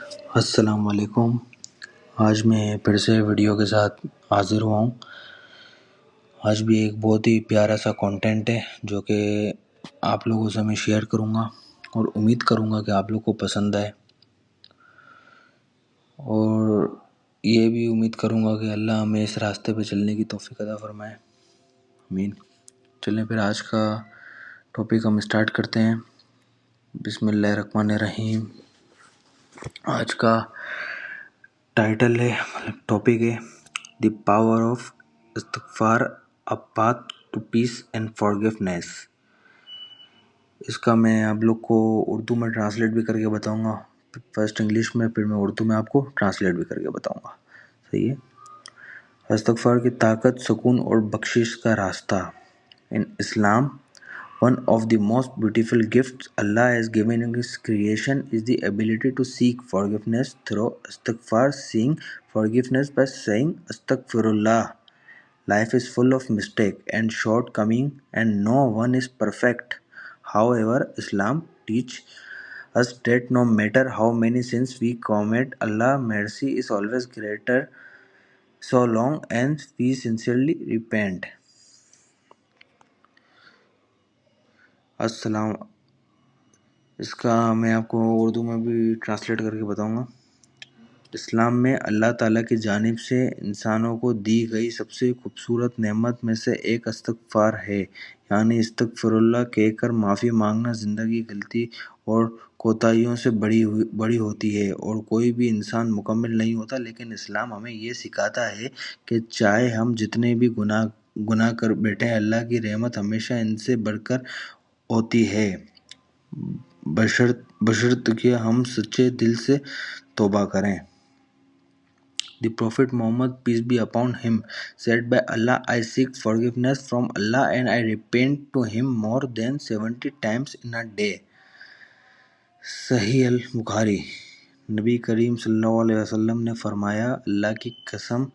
السلام علیکم۔ آج میں پھر سے ویڈیو کے ساتھ حاضر ہوا ہوں۔ آج بھی ایک بہت ہی پیارا سا کنٹینٹ ہے جو کہ آپ لوگوں سے میں شیئر کروں گا اور امید کروں گا کہ آپ لوگ کو پسند آئے، اور یہ بھی امید کروں گا کہ اللہ ہمیں اس راستے پہ چلنے کی توفیق عطا فرمائے، آمین۔ چلیں پھر آج کا ٹاپک ہم اسٹارٹ کرتے ہیں۔ بسم اللہ الرحمن الرحیم۔ آج کا ٹائٹل ہے، ٹاپک ہے دی پاور آف استغفار، a path to peace and forgiveness. اس کا میں آپ لوگ کو اردو میں ٹرانسلیٹ بھی کر کے بتاؤں گا، فرسٹ انگلش میں، پھر میں اردو میں آپ کو ٹرانسلیٹ بھی کر کے بتاؤں گا، صحیح ہے۔ استغفار کی طاقت، سکون اور بخشش کا راستہ۔ ان اسلام one of the most beautiful gifts Allah has given in His creation is the ability to seek forgiveness through istighfar, seeking forgiveness by saying Astaghfirullah. Life is full of mistakes and shortcomings, and no one is perfect. However, Islam teaches us that no matter how many sins we commit, Allah's mercy is always greater so long as we sincerely repent. السلام، اس کا میں آپ کو اردو میں بھی translate کر کے بتاؤں گا۔ اسلام میں اللہ تعالیٰ کی جانب سے انسانوں کو دی گئی سب سے خوبصورت نعمت میں سے ایک استغفار ہے، یعنی استغفر اللہ کہہ کر معافی مانگنا زندگی غلطی اور کوتاہیوں سے بڑی ہوتی ہے، اور کوئی بھی انسان مکمل نہیں ہوتا، لیکن اسلام ہمیں یہ سکھاتا ہے کہ چاہے ہم جتنے بھی گناہ کر بیٹھیں، اللہ کی رحمت ہمیشہ ان سے بڑھ کر ہوتی ہے، بشرط کہ ہم سچے دل سے توبہ کریں۔ The Prophet Muhammad, peace be upon him, said, by Allah, I seek forgiveness from Allah and I repent to him more than 70 times in a day. صحیح البخاری۔ نبی کریم صلی اللہ علیہ وسلم نے فرمایا، اللہ کی قسم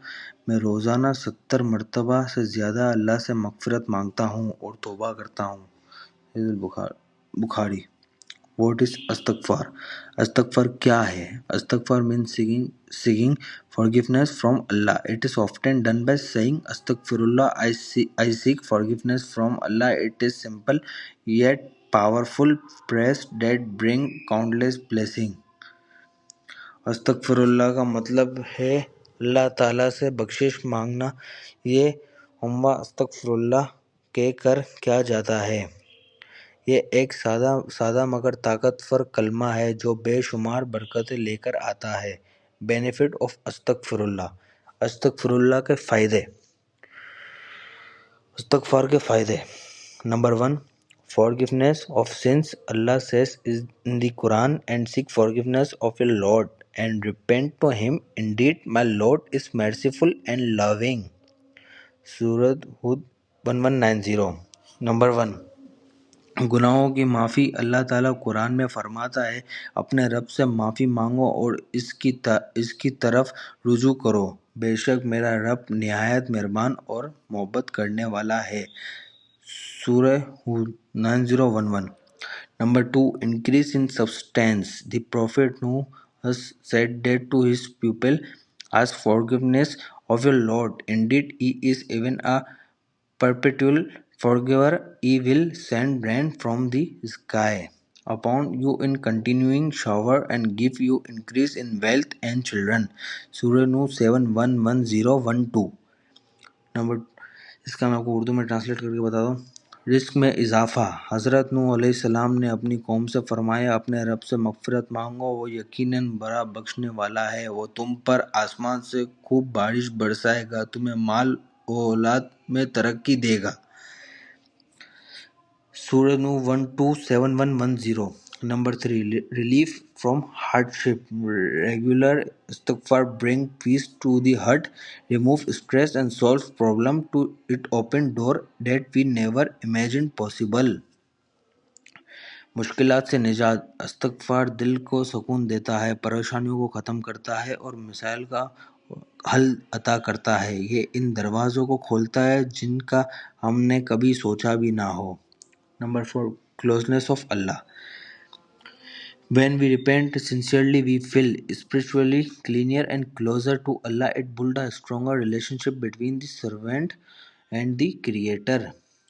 میں روزانہ 70 مرتبہ سے زیادہ اللہ سے مغفرت مانگتا ہوں اور توبہ کرتا ہوں۔ بخاری۔ What is استغفار؟ استغفار کیا ہے؟ استغفار means seeking forgiveness from Allah. It is often done by saying Astaghfirullah, I seek forgiveness from Allah. It is simple yet powerful phrase that bring countless blessings. استغفر اللہ کا مطلب ہے اللہ تعالیٰ سے بخشش مانگنا۔ یہ ہمہ استغفر اللہ کہہ کر کیا جاتا ہے۔ یہ ایک سادہ مگر طاقتور کلمہ ہے جو بے شمار برکتیں لے کر آتا ہے۔ بینیفٹ آف استغفر اللہ۔ استغفر اللہ کے فائدے۔ استغفار کے فائدے۔ Number 1، forgiveness of sins. Allah says in the Quran, and seek forgiveness of your Lord and repent to him. Indeed, my Lord is merciful and loving. سورۃ ہود 1190۔ نمبر 1، گناہوں کی معافی۔ اللہ تعالیٰ قرآن میں فرماتا ہے، اپنے رب سے معافی مانگو اور اس کی طرف رجوع کرو، بے شک میرا رب نہایت مہربان اور محبت کرنے والا ہے۔ سورہ ہود 9011۔ Number 2، increase in substance. The Prophet Noah said that to his people, ask forgiveness of your Lord. Indeed, he is even a perpetual forgiver. He will send rain from the sky upon you in continuing shower and give you increase in wealth and children. سورہ نوح 7:110-12۔ Number, اس کا میں آپ کو اردو میں translate کر کے بتا دوں۔ رزق میں اضافہ۔ حضرت نوح علیہ السلام نے اپنی قوم سے فرمایا، اپنے رب سے مغفرت مانگو، وہ یقیناً بڑا بخشنے والا ہے، وہ تم پر آسمان سے خوب بارش برسائے گا، تمہیں مال و اولاد میں ترقی دے گا۔ سورہ نوح 1:2-7-1-10۔ Number 3، relief from hardship. Regular استغفار bring peace to the heart, remove stress and solve problem to it open door that we never imagined possible. مشکلات سے نجات. استغفار دل کو سکون دیتا ہے، پریشانیوں کو ختم کرتا ہے اور مسائل کا حل عطا کرتا ہے۔ یہ ان دروازوں کو کھولتا ہے جن کا ہم نے کبھی سوچا بھی نہ ہو۔ نمبر 4، کلوزنس آف اللہ. When we repent sincerely, we feel spiritually cleaner and closer to Allah. It builds a stronger relationship between the servant and the creator.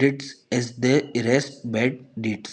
deeds as they erase bad deeds।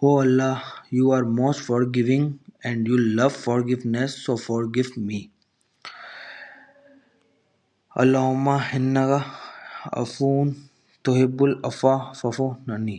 O Allah, you are most forgiving and you love forgiveness, so forgive me. Allahumma innaka afoon tuhibbul afwa fa'fu anni.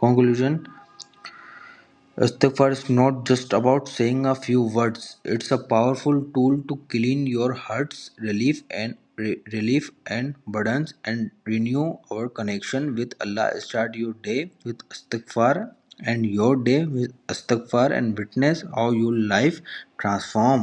Conclusion: Istighfar is not just about saying a few words. It's a powerful tool to clean your hearts, relief and burdens, and renew our connection with Allah. Start your day with istighfar, and your day with istighfar, and witness how your life transform.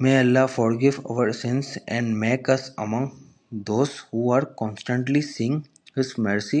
May Allah forgive our sins and make us among those who are constantly seeing His mercy.